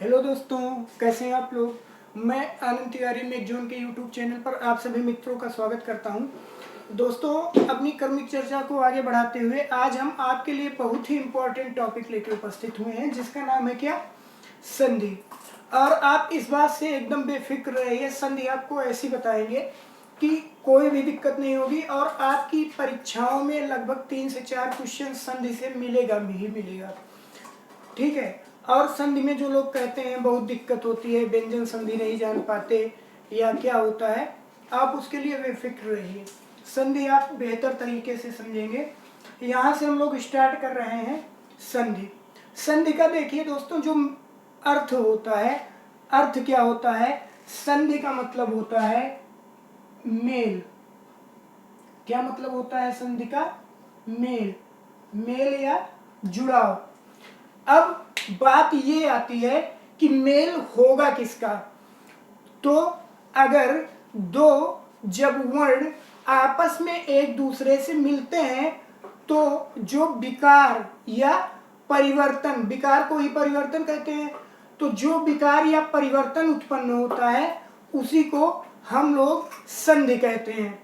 Hello दोस्तों, कैसे हैं आप लोग। मैं आनंद तिवारी मेक जोन के यूट्यूब चैनल पर आप सभी मित्रों का स्वागत करता हूं। दोस्तों, अपनी क्रमिक चर्चा को आगे बढ़ाते हुए आज हम आपके लिए बहुत ही इम्पोर्टेंट टॉपिक लेकर उपस्थित हुए हैं, जिसका नाम है क्या, संधि। और आप इस बात से एकदम बेफिक्र रहिए, संधि आपको ऐसी बताएंगे कि कोई भी दिक्कत नहीं होगी और आपकी परीक्षाओं में लगभग 3 से 4 क्वेश्चन संधि से मिलेगा ही मिलेगा। ठीक है। और संधि में जो लोग कहते हैं बहुत दिक्कत होती है, व्यंजन संधि नहीं जान पाते या क्या होता है, आप उसके लिए बेफिक्र रहिए। संधि आप बेहतर तरीके से समझेंगे। यहाँ से हम लोग स्टार्ट कर रहे हैं संधि। संधि का देखिए दोस्तों, जो अर्थ होता है, अर्थ क्या होता है, संधि का मतलब होता है मेल। क्या मतलब होता है संधि का? मेल, मेल या जुड़ाव। अब बात ये आती है कि मेल होगा किसका। तो अगर दो जब वर्ण आपस में एक दूसरे से मिलते हैं तो जो विकार या परिवर्तन, विकार को ही परिवर्तन कहते हैं, तो जो विकार या परिवर्तन उत्पन्न होता है उसी को हम लोग संधि कहते हैं।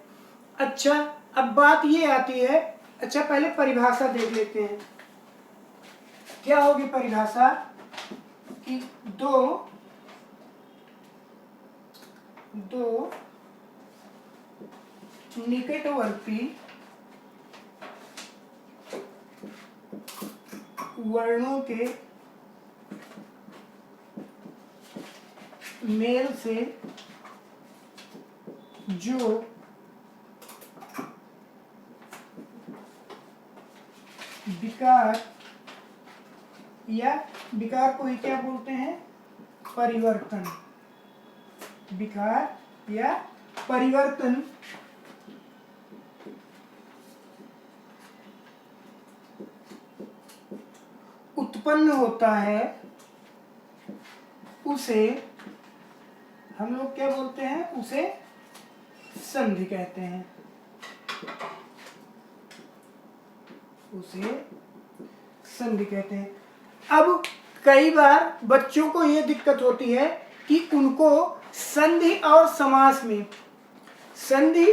अच्छा, अब बात ये आती है, अच्छा पहले परिभाषा देख लेते हैं। क्या होगी परिभाषा कि दो निकटवर्ती वर्णों के मेल से जो विकार या विकार को ही क्या बोलते हैं, परिवर्तन, विकार या परिवर्तन उत्पन्न होता है उसे हम लोग क्या बोलते हैं, उसे संधि कहते हैं। उसे संधि कहते हैं। अब कई बार बच्चों को यह दिक्कत होती है कि उनको संधि और समास में, संधि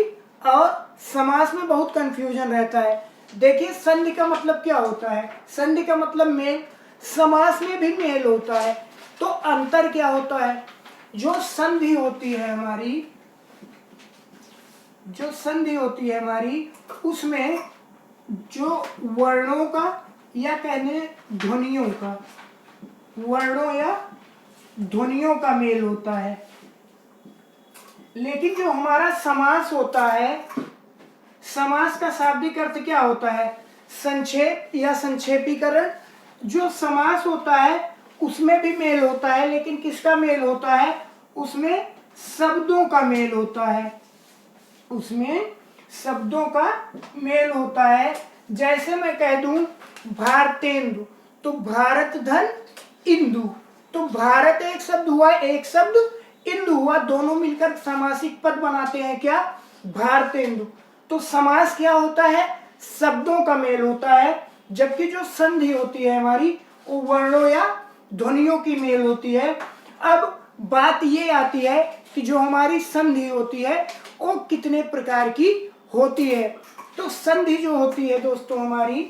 और समास में बहुत कंफ्यूजन रहता है। देखिए, संधि का मतलब क्या होता है, संधि का मतलब मेल, समास में भी मेल होता है। तो अंतर क्या होता है, जो संधि होती है हमारी, जो संधि होती है हमारी, उसमें जो वर्णों का या कहने ध्वनियों का, वर्णों या ध्वनियों का मेल होता है। लेकिन जो हमारा समास होता है, समास का शाब्दिक अर्थ क्या होता है, संक्षेप या संक्षेपीकरण। जो समास होता है उसमें भी मेल होता है, लेकिन किसका मेल होता है, उसमें शब्दों का मेल होता है, उसमें शब्दों का मेल होता है। जैसे मैं कह दूं भारतेंदु, तो भारत धन इंदु, तो भारत एक शब्द हुआ, एक शब्द इंदु हुआ, दोनों मिलकर समासिक पद बनाते हैं क्या, भारतेंदु। तो समास क्या होता है, शब्दों का मेल होता है, जबकि जो संधि होती है हमारी वो वर्णों या ध्वनियों की मेल होती है। अब बात ये आती है कि जो हमारी संधि होती है वो कितने प्रकार की होती है। तो संधि जो होती है दोस्तों हमारी,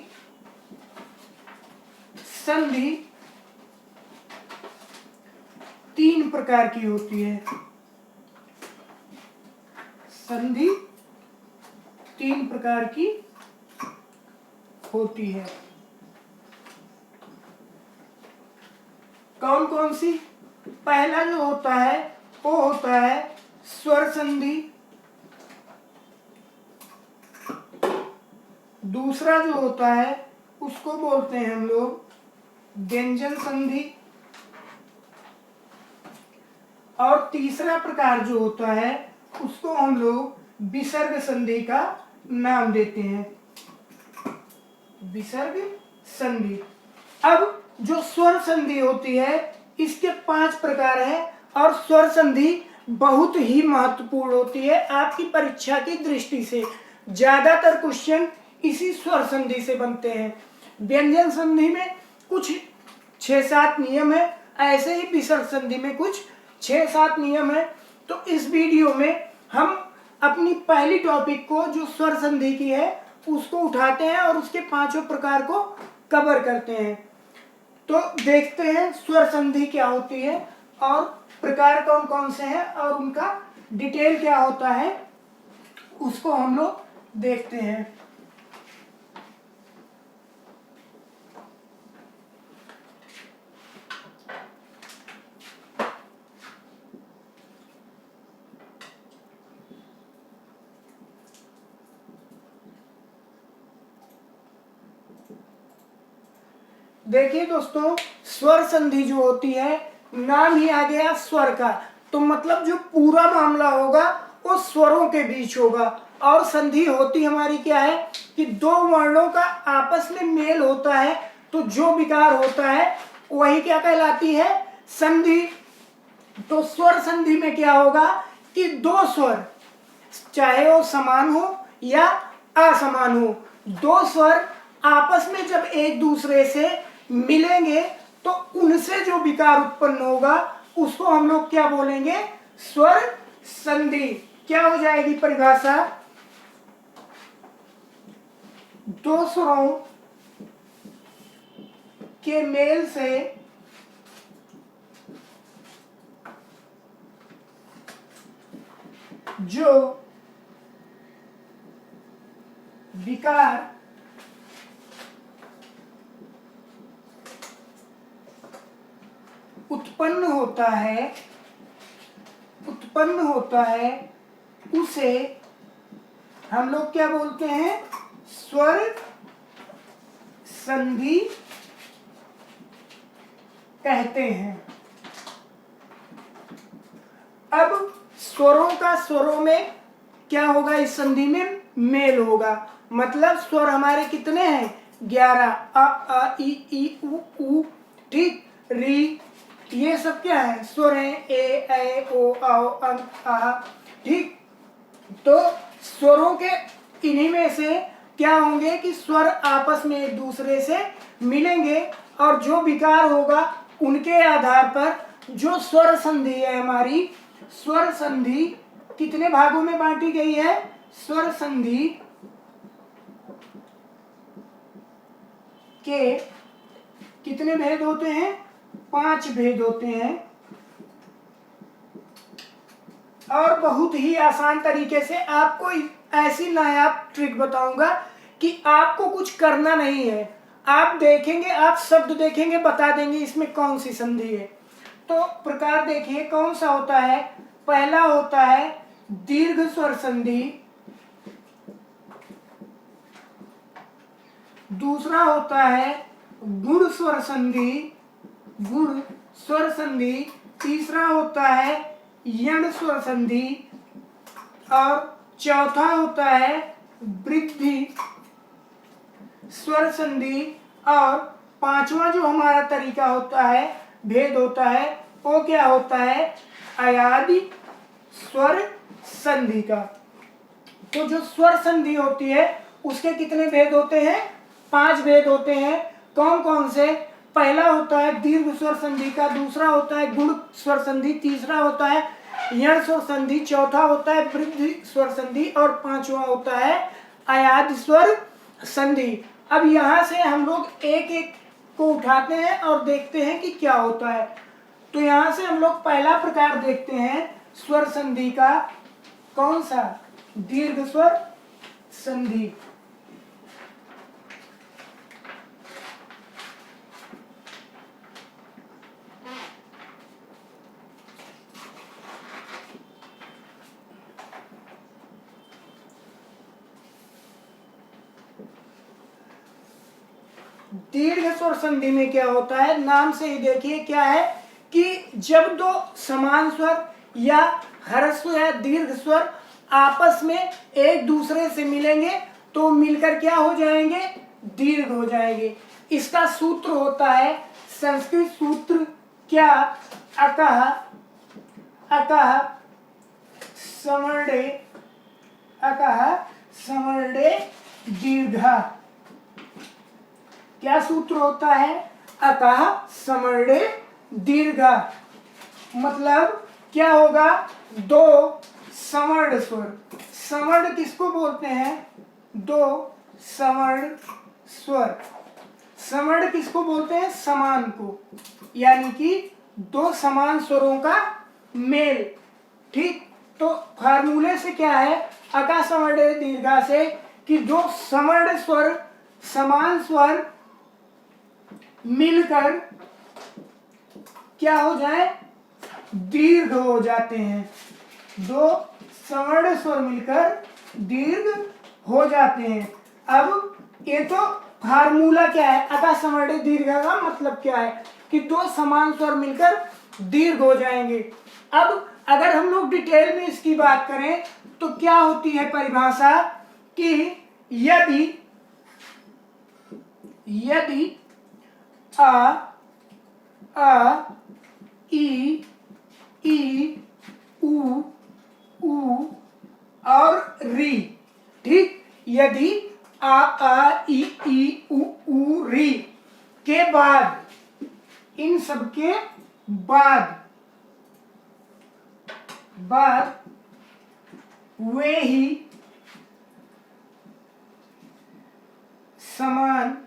संधि 3 प्रकार की होती है। संधि 3 प्रकार की होती है। कौन कौन सी? पहला जो होता है वो होता है स्वर संधि, दूसरा जो होता है उसको बोलते हैं हम लोग व्यंजन संधि, और तीसरा प्रकार जो होता है उसको हम लोग विसर्ग संधि का नाम देते हैं, विसर्ग संधि। अब जो स्वर संधि होती है इसके 5 प्रकार हैं और स्वर संधि बहुत ही महत्वपूर्ण होती है आपकी परीक्षा की दृष्टि से। ज्यादातर क्वेश्चन इसी स्वर संधि से बनते हैं। व्यंजन संधि में कुछ 6-7 नियम है, ऐसे ही विसर्ग संधि में कुछ 6-7 नियम है। तो इस वीडियो में हम अपनी पहली टॉपिक को जो स्वर संधि की है उसको उठाते हैं और उसके 5 प्रकार को कवर करते हैं। तो देखते हैं स्वर संधि क्या होती है और प्रकार कौन कौन से हैं और उनका डिटेल क्या होता है, उसको हम लोग देखते हैं। देखिए दोस्तों, स्वर संधि जो होती है, नाम ही आ गया स्वर का, तो मतलब जो पूरा मामला होगा वो स्वरों के बीच होगा। और संधि होती हमारी क्या है कि दो वर्णों का आपस में मेल होता है, तो जो विकार होता है वही क्या कहलाती है, संधि। तो स्वर संधि में क्या होगा कि दो स्वर, चाहे वो समान हो या असमान हो, दो स्वर आपस में जब एक दूसरे से मिलेंगे तो उनसे जो विकार उत्पन्न होगा उसको हम लोग क्या बोलेंगे, स्वर संधि। क्या हो जाएगी परिभाषा, दो स्वरों के मेल से जो विकार उत्पन्न होता है उसे हम लोग क्या बोलते हैं, स्वर संधि कहते हैं। अब स्वरों का स्वरों में क्या होगा, इस संधि में मेल होगा। मतलब स्वर हमारे कितने हैं, 11, अ ई उ, ठीक, री, ये सब क्या है, स्वर हैं, ए ओ औ अं आ, ठीक। तो स्वरों के इन्हीं में से क्या होंगे कि स्वर आपस में एक दूसरे से मिलेंगे और जो विकार होगा उनके आधार पर जो स्वर संधि है हमारी, स्वर संधि कितने भागों में बांटी गई है, स्वर संधि के कितने भेद होते हैं, 5 भेद होते हैं। और बहुत ही आसान तरीके से आपको ऐसी नायाब ट्रिक बताऊंगा कि आपको कुछ करना नहीं है, आप देखेंगे, आप शब्द देखेंगे, बता देंगे इसमें कौन सी संधि है। तो प्रकार देखिए कौन सा होता है, पहला होता है दीर्घ स्वर संधि, दूसरा होता है गुण स्वर संधि, तीसरा होता है यण स्वर संधि और चौथा होता है वृद्धि स्वर संधि और पांचवा जो हमारा तरीका होता है, भेद होता है, वो क्या होता है, अयादि स्वर संधि का। तो जो स्वर संधि होती है उसके कितने भेद होते हैं, 5 भेद होते हैं। कौन कौन से, पहला होता है दीर्घ स्वर संधि का, दूसरा होता है गुण स्वर संधि, तीसरा होता है यण स्वर संधि, चौथा होता है वृद्धि स्वर संधि और पांचवा होता है अयादि स्वर संधि। अब यहाँ से हम लोग एक एक को उठाते हैं और देखते हैं कि क्या होता है। तो यहाँ से हम लोग पहला प्रकार देखते हैं स्वर संधि का, कौन सा, दीर्घ स्वर संधि। दीर्घ स्वर संधि में क्या होता है, नाम से ही देखिए क्या है कि जब दो समान स्वर या ह्रस्व या दीर्घ स्वर आपस में एक दूसरे से मिलेंगे तो मिलकर क्या हो जाएंगे, दीर्घ हो जाएंगे। इसका सूत्र होता है, संस्कृत सूत्र क्या, अकः अकः समर्डे, अकः समर्डे दीर्घा। क्या सूत्र होता है, अकः समर्डे दीर्घा, मतलब क्या होगा, दो सवर्ण स्वर। सवर्ण किसको बोलते हैं, दो सवर्ण स्वर। सवर्ण किसको बोलते हैं, समान को, यानी कि दो समान स्वरों का मेल। ठीक, तो फार्मूले से क्या है, अका सवर्ण दीर्घा से, कि दो सवर्ण स्वर समान स्वर मिलकर क्या हो जाए, दीर्घ हो जाते हैं। दो सवर्ण स्वर मिलकर दीर्घ हो जाते हैं। अब ये तो फार्मूला क्या है, अका सवर्ण दीर्घा का मतलब क्या है, कि दो समान स्वर मिलकर दीर्घ हो जाएंगे। अब अगर हम लोग डिटेल में इसकी बात करें तो क्या होती है परिभाषा, कि यदि आ ई उ और री, ठीक, यदि आ ई उ री के बाद, इन सब के बाद वे ही समान,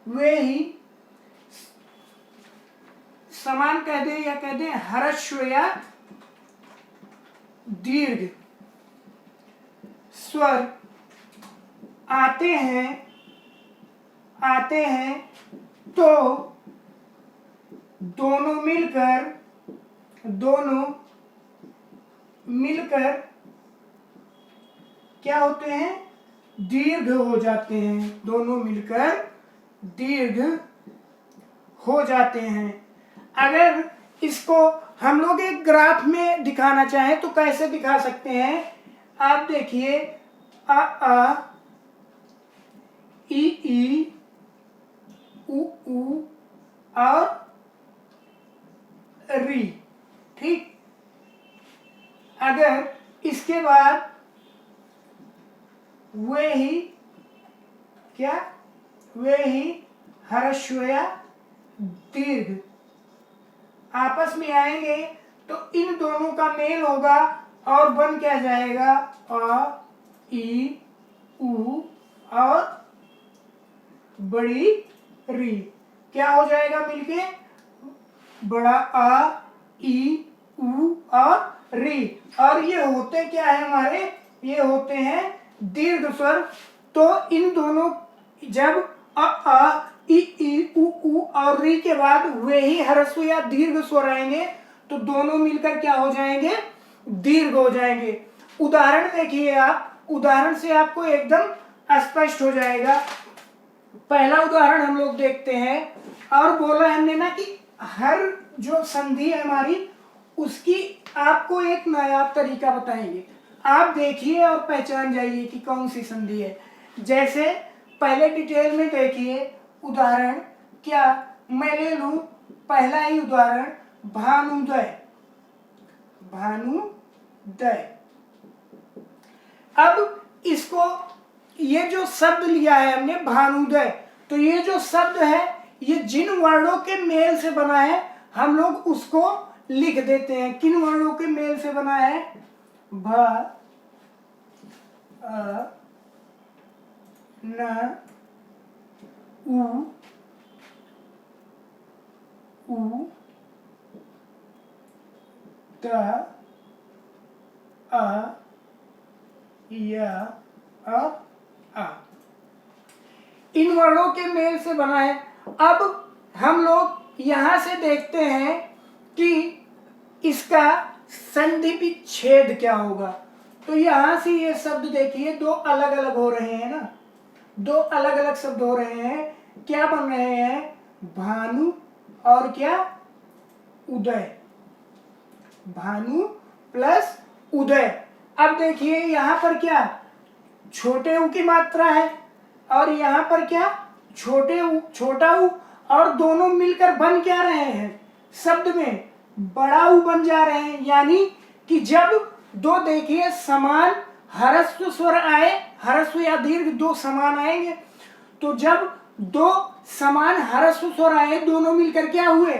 वे ही समान कह दे या कह दे ह्रस्व या दीर्घ स्वर आते हैं तो दोनों मिलकर क्या होते हैं, दीर्घ हो जाते हैं। दोनों मिलकर दीर्घ हो जाते हैं। अगर इसको हम लोग एक ग्राफ में दिखाना चाहें तो कैसे दिखा सकते हैं, आप देखिए, आ ई उ और री, ठीक। अगर इसके बाद वे ही क्या, वे ही ह्रस्व या दीर्घ आपस में आएंगे तो इन दोनों का मेल होगा और बन क्या जाएगा, आ ई उ और बड़ी री, क्या हो जाएगा मिलके, बड़ा आ ई उ और री। और ये होते क्या है हमारे, ये होते हैं दीर्घ स्वर। तो इन दोनों, जब आ ई उ और री के बाद वे ही ह्रस्व या दीर्घ स्वर आएंगे तो दोनों मिलकर क्या हो जाएंगे, दीर्घ हो जाएंगे। उदाहरण देखिए आप, उदाहरण से आपको एकदम स्पष्ट हो जाएगा। पहला उदाहरण हम लोग देखते हैं, और बोला हमने ना कि हर जो संधि है हमारी, उसकी आपको एक नया तरीका बताएंगे। आप देखिए और पहचान जाइए कि कौन सी संधि है। जैसे पहले डिटेल में देखिए उदाहरण, क्या मैं ले लूं पहला ही उदाहरण, भानुदय। अब इसको, ये जो शब्द लिया है हमने भानुदय, तो ये जो शब्द है ये जिन वर्णों के मेल से बना है हम लोग उसको लिख देते हैं। किन वर्णों के मेल से बना है, भ अ न उ त अ य आ। इन वर्णों के मेल से बना है। अब हम लोग यहां से देखते हैं कि इसका संधि विच्छेद क्या होगा। तो यहां से ये शब्द देखिए दो अलग अलग हो रहे हैं ना, दो अलग अलग शब्द हो रहे हैं। क्या बन रहे हैं, भानु और क्या, उदय, भानु प्लस उदय। अब देखिए यहाँ पर क्या, छोटे उ की मात्रा है और यहाँ पर क्या, छोटा उ, और दोनों मिलकर बन क्या रहे हैं, शब्द में बड़ा उ बन जा रहे हैं। यानी कि जब दो देखिए समान ह्रस्व स्वर आए, ह्रस्व या दीर्घ दो समान आएंगे, तो जब दो समान ह्रस्व स्वर आए दोनों मिलकर क्या हुए,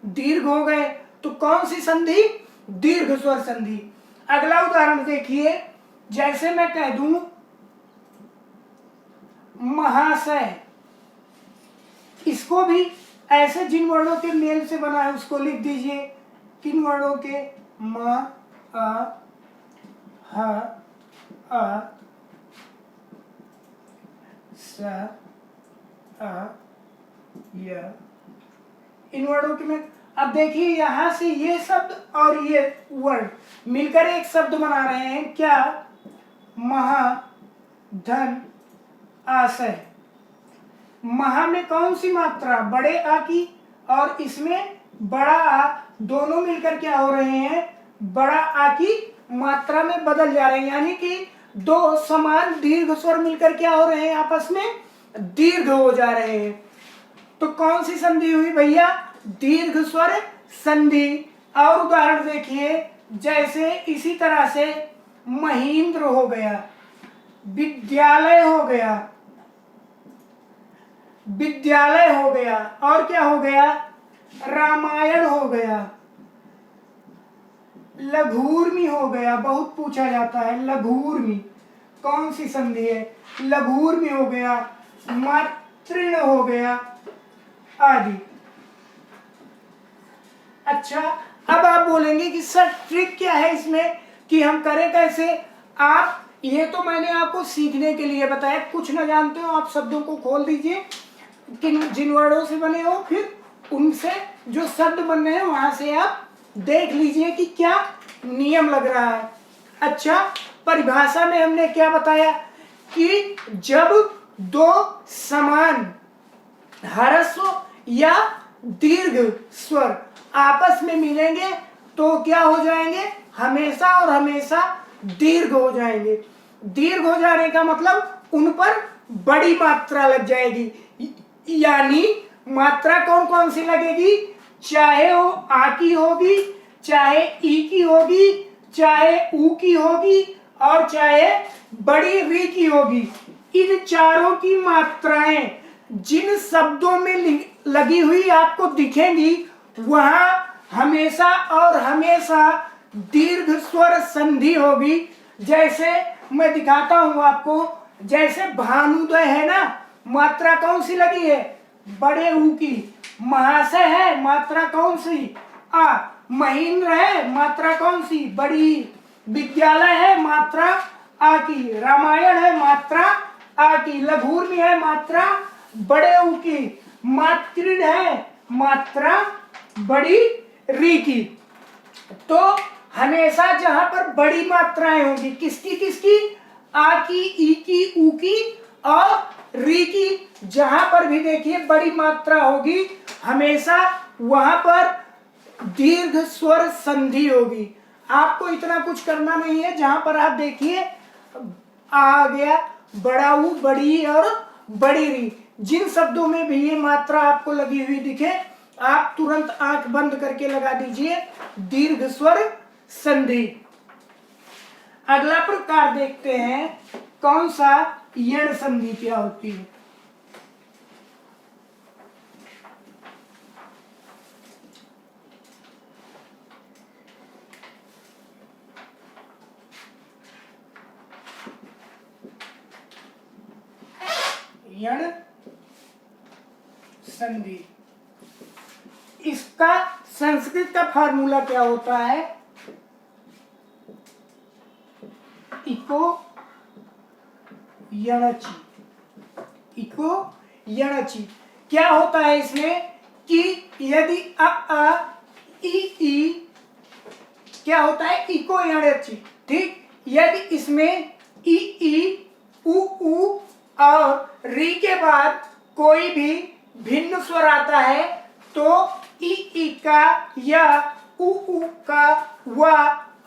दीर्घ हो गए, तो कौन सी संधि? दीर्घ स्वर संधि। अगला उदाहरण देखिए, जैसे मैं कह दूं महाशय, इसको भी ऐसे जिन वर्णों के मेल से बना है उसको लिख दीजिए। किन वर्णों के? म, अ, ह, अ, स, अ, य, इन वर्णों के में। अब देखिए यहां से ये शब्द और ये वर्ड मिलकर एक शब्द बना रहे हैं, क्या? महा धन आशय। महा में कौन सी मात्रा? बड़े आ की, और इसमें बड़ा आ, दोनों मिलकर क्या हो रहे हैं? बड़ा आ की मात्रा में बदल जा रहे हैं, यानी कि दो समान दीर्घ स्वर मिलकर क्या हो रहे हैं? आपस में दीर्घ हो जा रहे हैं। तो कौन सी संधि हुई भैया? दीर्घ स्वर संधि। और उदाहरण देखिए, जैसे इसी तरह से महेंद्र हो गया, विद्यालय हो गया, विद्यालय हो गया, और क्या हो गया? रामायण हो गया, लघूर्मी हो गया। बहुत पूछा जाता है लघूर्मी कौन सी संधि है? लघूर्मी हो गया, मातृण हो गया आदि। अच्छा, अब आप बोलेंगे कि सर ट्रिक क्या है इसमें, कि हम करें कैसे? आप ये तो मैंने आपको सीखने के लिए बताया, कुछ ना जानते हो आप शब्दों को खोल दीजिए, किन जिन वर्डों से बने हो, फिर उनसे जो शब्द बन रहे हैं वहां से आप देख लीजिए कि क्या नियम लग रहा है। अच्छा, परिभाषा में हमने क्या बताया कि जब दो समान ह्रस्व या दीर्घ स्वर आपस में मिलेंगे तो क्या हो जाएंगे? हमेशा और हमेशा दीर्घ हो जाएंगे। दीर्घ हो जाने का मतलब उन पर बड़ी मात्रा लग जाएगी, यानी मात्रा कौन कौन सी लगेगी? चाहे वो आ की होगी, चाहे ई की होगी, चाहे ऊ की होगी, और चाहे बड़ी री की होगी। इन चारों की मात्राएं जिन शब्दों में लगी हुई आपको दिखेंगी वहां हमेशा और हमेशा दीर्घ स्वर संधि होगी। जैसे मैं दिखाता हूं आपको, जैसे भानुदय है ना, मात्रा कौन सी लगी है? बड़े ऊ की। महाशय है, मात्रा कौन सी? आ। महेंद्र है, मात्रा कौन सी? बड़ी। विद्यालय है, मात्रा आ की। रामायण है, मात्रा आ की। लघूर्मी है, मात्रा बड़े ऊ की। मातृण है, मात्रा बड़ी री की। तो हमेशा जहां पर बड़ी मात्राएं होंगी, किसकी किसकी? आ की, ई की, ऊ की और री की, जहां पर भी देखिए बड़ी मात्रा होगी हमेशा वहां पर दीर्घ स्वर संधि होगी। आपको इतना कुछ करना नहीं है, जहां पर आप देखिए आ गया, बड़ा ऊ, बड़ी और बड़ी री, जिन शब्दों में भी ये मात्रा आपको लगी हुई दिखे आप तुरंत आंख बंद करके लगा दीजिए दीर्घ स्वर संधि। अगला प्रकार देखते हैं, कौन सा? यण संधि क्या होती है? यण संधि, इसका संस्कृत का फार्मूला क्या होता है? इको यणचि। इको यणचि क्या होता है इसमें कि यदि अ ई क्या होता है? इको यणचि। ठीक, यदि इसमें ई उ और री के बाद कोई भी भिन्न स्वर आता है तो ई का या उ का व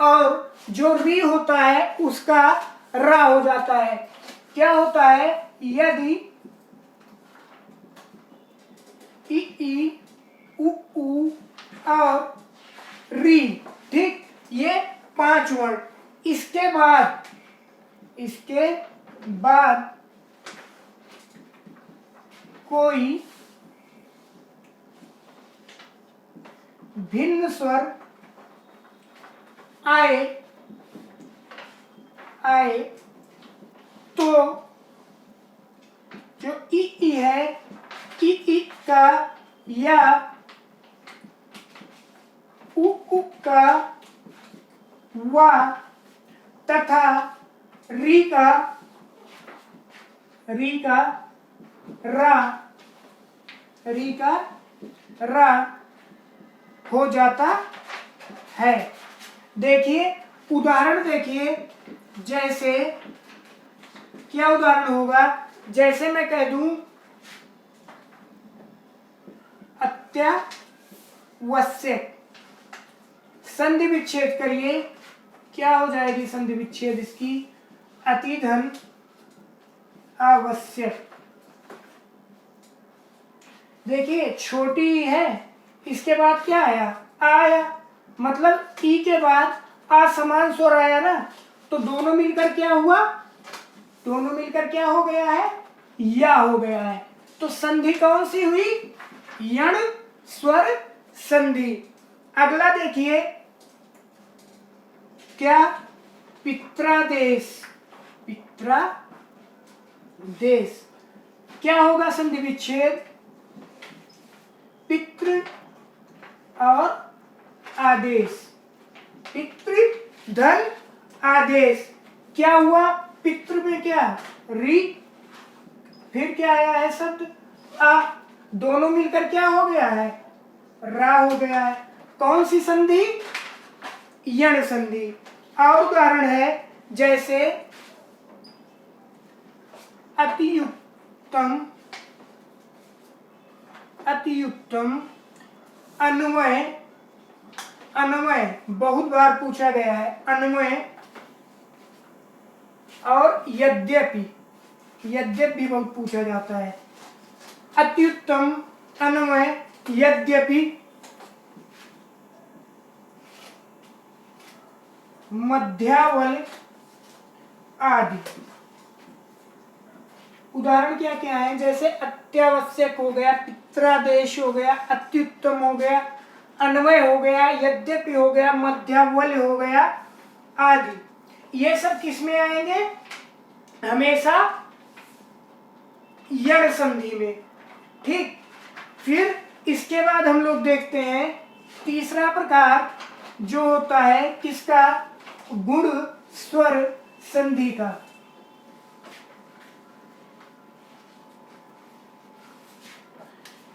और जो री होता है उसका रा हो जाता है। क्या होता है? यदि ई उ और री, ठीक, ये 5 वर्ड, इसके बाद कोई भिन्न स्वर आए तो जो ई है, ई का या उ का वा तथा री का रा हो जाता है। देखिए उदाहरण देखिए, जैसे क्या उदाहरण होगा, जैसे मैं कह दूं अत्यावश्यक, संधि विच्छेद करिए, क्या हो जाएगी संधि विच्छेद इसकी, अति धन आवश्यक। देखिए छोटी ई है, इसके बाद क्या आया, मतलब ई के बाद असमान स्वर आया ना, तो दोनों मिलकर क्या हुआ, दोनों मिलकर क्या हो गया है, या हो गया है। तो संधि कौन सी हुई, यण स्वर संधि। अगला देखिए क्या, पित्रादेश, क्या होगा संधि विच्छेद, पितृ और आदेश, पितृ धन आदेश। क्या हुआ, पितृ में क्या री, फिर क्या आया है शब्द आ, दोनों मिलकर क्या हो गया है, रा हो गया है। कौन सी संधि, यण संधि। और उदाहरण है जैसे अतियुक्तम, अन्वय बहुत बार पूछा गया है, अन्वय और यद्यपि भी बहुत पूछा जाता है। अत्युत्तम, अन्वय, यद्यपि, मध्यावल आदि। उदाहरण क्या क्या है, जैसे अत्यावश्यक हो गया, पित्रादेश हो गया, अत्युत्तम हो गया, अन्वय हो गया, यद्यपि हो गया, मध्यावल हो गया आदि। ये सब किस में आएंगे, हमेशा यण संधि में। ठीक, फिर इसके बाद हम लोग देखते हैं तीसरा प्रकार जो होता है किसका, गुण स्वर संधि का।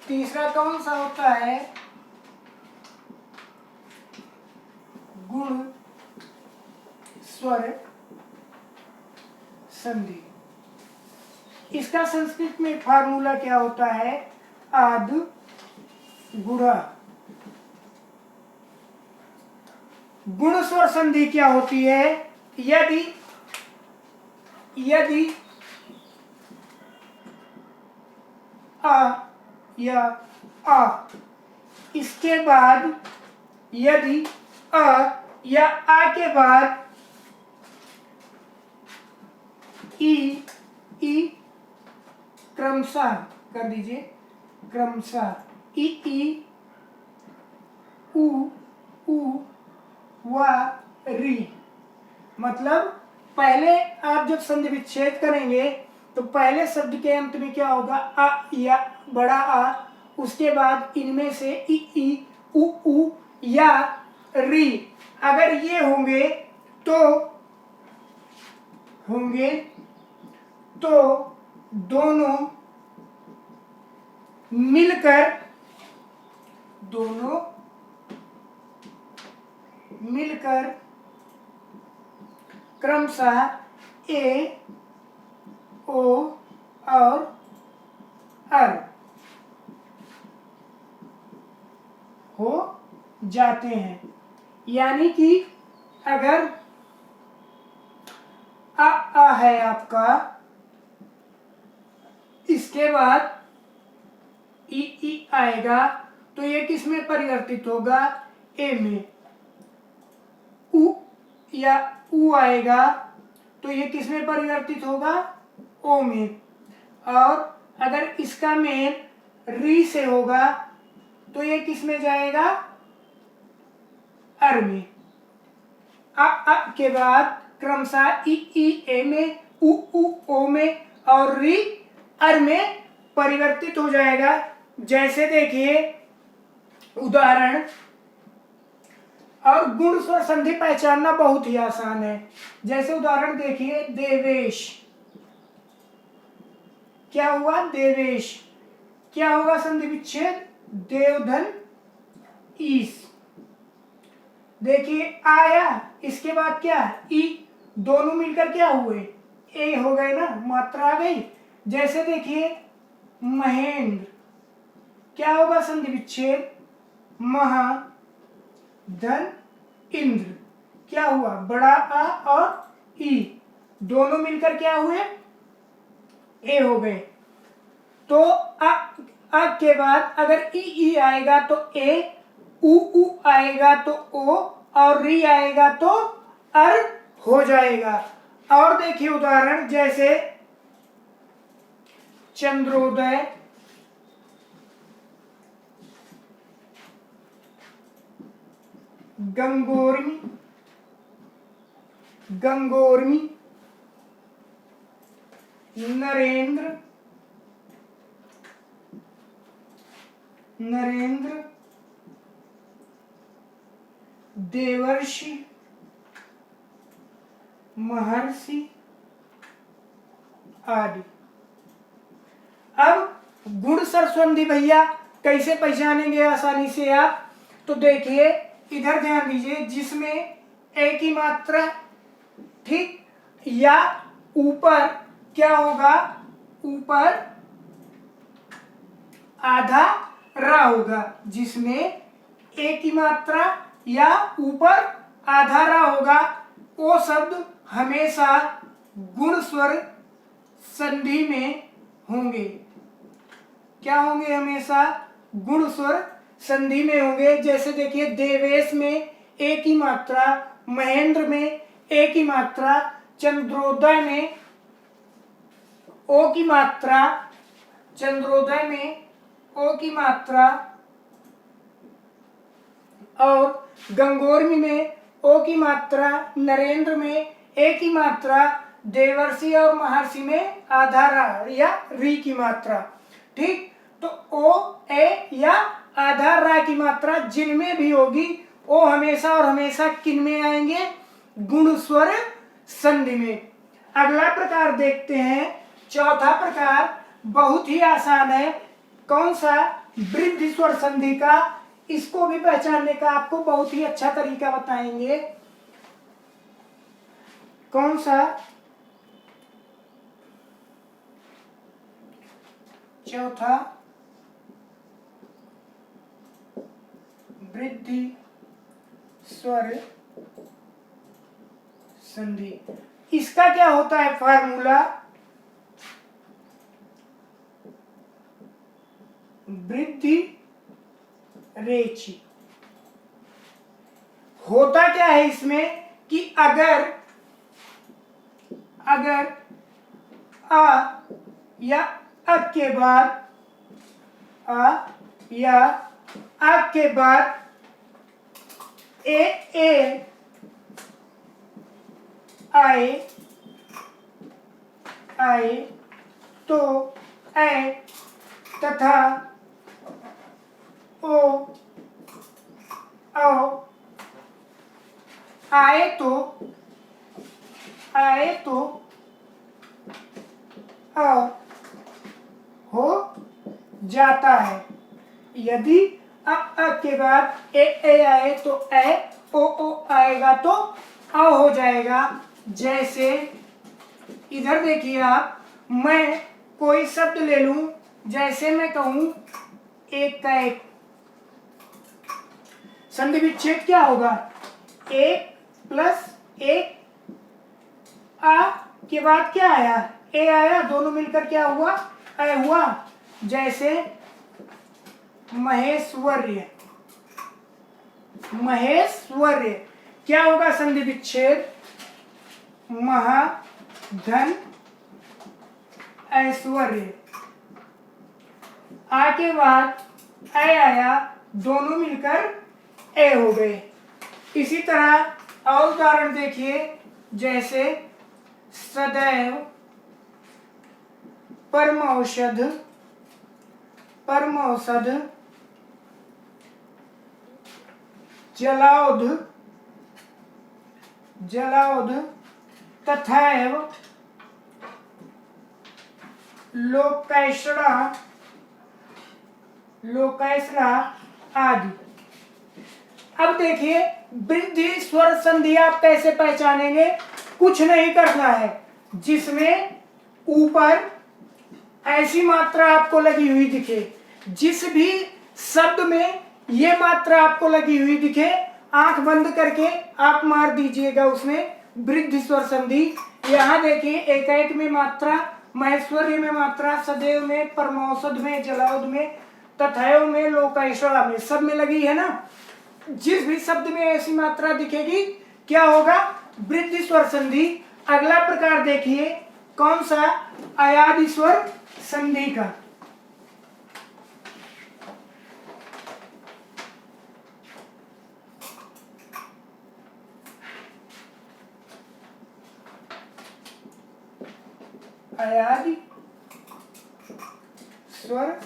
तीसरा कौन सा होता है, गुण स्वर संधि। इसका संस्कृत में फार्मूला क्या होता है, आद गुणा। गुण स्वर संधि क्या होती है, यदि आ या आ, इसके बाद यदि आ या आ के बाद ई क्रमशः कर दीजिए, क्रमशः ई उ वा री। मतलब पहले आप जब संधि विच्छेद करेंगे तो पहले शब्द के अंत में क्या होगा, आ या बड़ा आ, उसके बाद इनमें से ई उ या री। अगर ये होंगे तो दोनों मिलकर क्रमशः ए ओ और अर हो जाते हैं। यानी कि अगर आ है आपका, इसके बाद ई आएगा तो ये किस में परिवर्तित होगा, ए में। उ या उ आएगा तो ये किस में परिवर्तित होगा, ओ में। और अगर इसका मेल री से होगा तो ये किस में जाएगा, अर में, अ के बाद क्रमशः ई ए में, उ ओ में और री अर में परिवर्तित हो जाएगा। जैसे देखिए उदाहरण, और गुण स्वर संधि पहचानना बहुत ही आसान है। जैसे उदाहरण देखिए, देवेश, क्या हुआ? देवेश। क्या होगा संधि विच्छेद? देवधन ईस। देखिए आया, इसके बाद क्या? ई, दोनों मिलकर क्या हुए? ए हो गए ना, मात्रा आ गई। जैसे देखिए महेंद्र, क्या होगा संधि विच्छेद? महा धन इंद्र। क्या हुआ? बड़ा आ और ई दोनों मिलकर क्या हुए? ए हो गए। तो अ के बाद अगर ई आएगा तो ए, उ आएगा तो ओ और री आएगा तो अर हो जाएगा। और देखिए उदाहरण, जैसे चंद्रोदय, गंगोर्मी, गंगोर्मी, नरेंद्र, नरेंद्र, देवर्षि, महर्षि आदि। अब गुण स्वर संधि भैया कैसे पहचानेंगे आसानी से आप? तो देखिए इधर ध्यान दीजिए, जिसमें ए की मात्रा, ठीक, या ऊपर क्या होगा? ऊपर आधा रा होगा, जिसमें ए की मात्रा या ऊपर आधा रा होगा, वो शब्द हमेशा गुण स्वर संधि में होंगे। क्या होंगे? हमेशा गुण स्वर संधि में होंगे। जैसे देखिए देवेश में ए की मात्रा, महेंद्र में ए की मात्रा, चंद्रोदय में ओ की मात्रा, चंद्रोदय में ओ की मात्रा, और गंगोर्मी में ओ की मात्रा, नरेंद्र में ए की मात्रा, देवर्षि और महर्षि में आधा रा या री की मात्रा। ठीक, तो ओ, ए या आधा रा की मात्रा जिनमें भी होगी वो हमेशा और हमेशा किन में आएंगे? गुण स्वर संधि में। अगला प्रकार देखते हैं, चौथा प्रकार बहुत ही आसान है। कौन सा? वृद्धि स्वर संधि का। इसको भी पहचानने का आपको बहुत ही अच्छा तरीका बताएंगे। कौन सा? चौथा वृद्धि स्वर संधि। इसका क्या होता है फार्मूला? वृद्धि रेची। होता क्या है इसमें कि अगर आ या अ के बाद, आ या अ के बाद ए आए तो ए तथा ओ आए तो हो जाता है। यदि अ के बाद ए आए तो ए, ओ आएगा तो अ हो जाएगा। जैसे इधर देखिए आप, मैं कोई शब्द ले लूं, जैसे मैं कहूं एक का एक, संधि विच्छेद क्या होगा? एक प्लस एक, आ के बाद क्या आया? ए आया, दोनों मिलकर क्या हुआ? ए हुआ। जैसे महेश्वर्य, महेश्वर्य क्या होगा संधि विच्छेद? महा धन ऐश्वर्य। आ के बाद ए आया, दोनों मिलकर ए हो गए। इसी तरह और उदाहरण देखिए, जैसे सदैव, परमौषध, परमौषध, जलाउध, जलाउध, तथैव, लोकैषणा, लोकैषणा आदि। अब देखिए वृद्धि स्वर संधि आप कैसे पहचानेंगे? कुछ नहीं करना है, जिसमें ऊपर ऐसी मात्रा आपको लगी हुई दिखे, जिस भी शब्द में ये मात्रा आपको लगी हुई दिखे, आंख बंद करके आप मार दीजिएगा उसमें वृद्धि स्वर संधि। यहाँ देखिए एकाएक में मात्रा, महेश्वरी में मात्रा, सदैव में, परमौषध में, जलाउध में, तथैव में, लोकैषणा में, सब में लगी है ना। जिस भी शब्द में ऐसी मात्रा दिखेगी क्या होगा? वृद्धि स्वर संधि। अगला प्रकार देखिए, कौन सा? अयादि स्वर संधि का। अयादि स्वर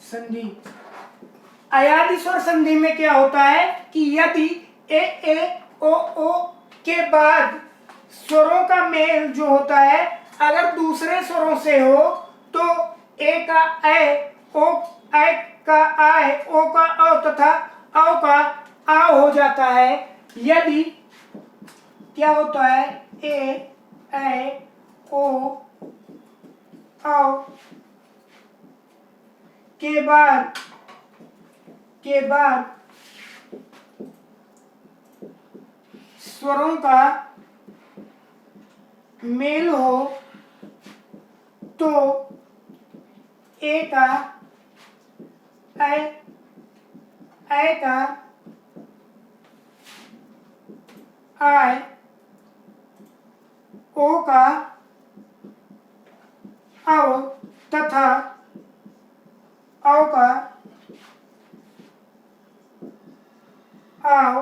संधि। अयादि स्वर संधि में क्या होता है कि यदि ए ओ के बाद स्वरों का मेल जो होता है अगर दूसरे स्वरों से हो तो ए का ए, ओ ए का आए, ओ का औ तथा औ का आ हो जाता है। यदि क्या होता है? ए ओ औ के बाद स्वरों का मेल हो तो ए का ए का आय, ओ का औ तथा औ का आओ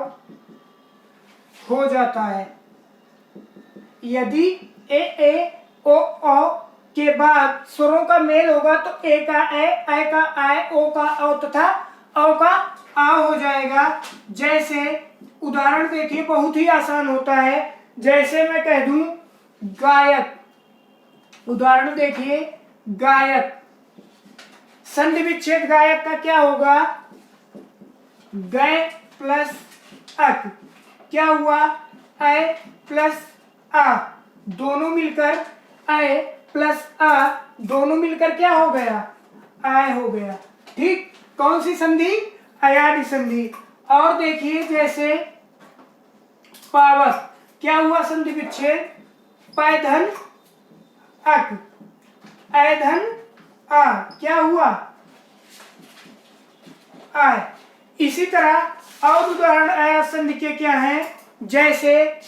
हो जाता है। यदि ए ओ के बाद स्वरों का मेल होगा तो ए का ए का आए, ओ का औ तथा औ का आ हो जाएगा। जैसे उदाहरण देखिए, बहुत ही आसान होता है। जैसे मैं कह दूं गायक, उदाहरण देखिए गायक, संधि विच्छेद गायक का क्या होगा? गै प्लस अक, क्या हुआ? ए प्लस आ, दोनों मिलकर ए प्लस आ, दोनों मिलकर क्या हो गया? आय हो गया। ठीक, कौन सी संधि? अयादि संधि। और देखिए जैसे पावक, क्या हुआ? संधि विच्छेद, पैधन अक, ऐधन आ, क्या हुआ? आय। इसी तरह और उदाहरण अया संधि के क्या हैं? जैसे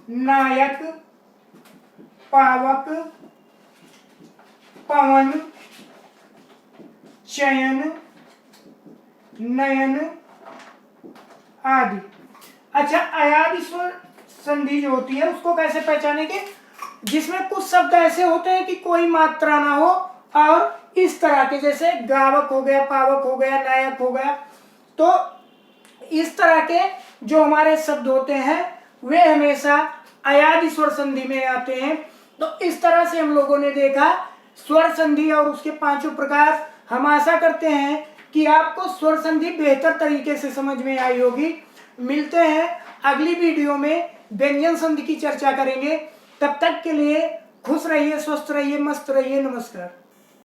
नायक, पावक, पवन, चयन, नयन आदि। अच्छा, अयादि स्वर संधि जो होती है उसको कैसे पहचानेंगे? जिसमें कुछ शब्द ऐसे होते हैं कि कोई मात्रा ना हो और इस तरह के, जैसे गावक हो गया, पावक हो गया, नायक हो गया, तो इस तरह के जो हमारे शब्द होते हैं वे हमेशा अयादि स्वर संधि में आते हैं। तो इस तरह से हम लोगों ने देखा स्वर संधि और उसके पांचों प्रकार। हम आशा करते हैं कि आपको स्वर संधि बेहतर तरीके से समझ में आई होगी। मिलते हैं अगली वीडियो में, व्यंजन संधि की चर्चा करेंगे। तब तक के लिए खुश रहिए, स्वस्थ रहिए, मस्त रहिए। नमस्कार।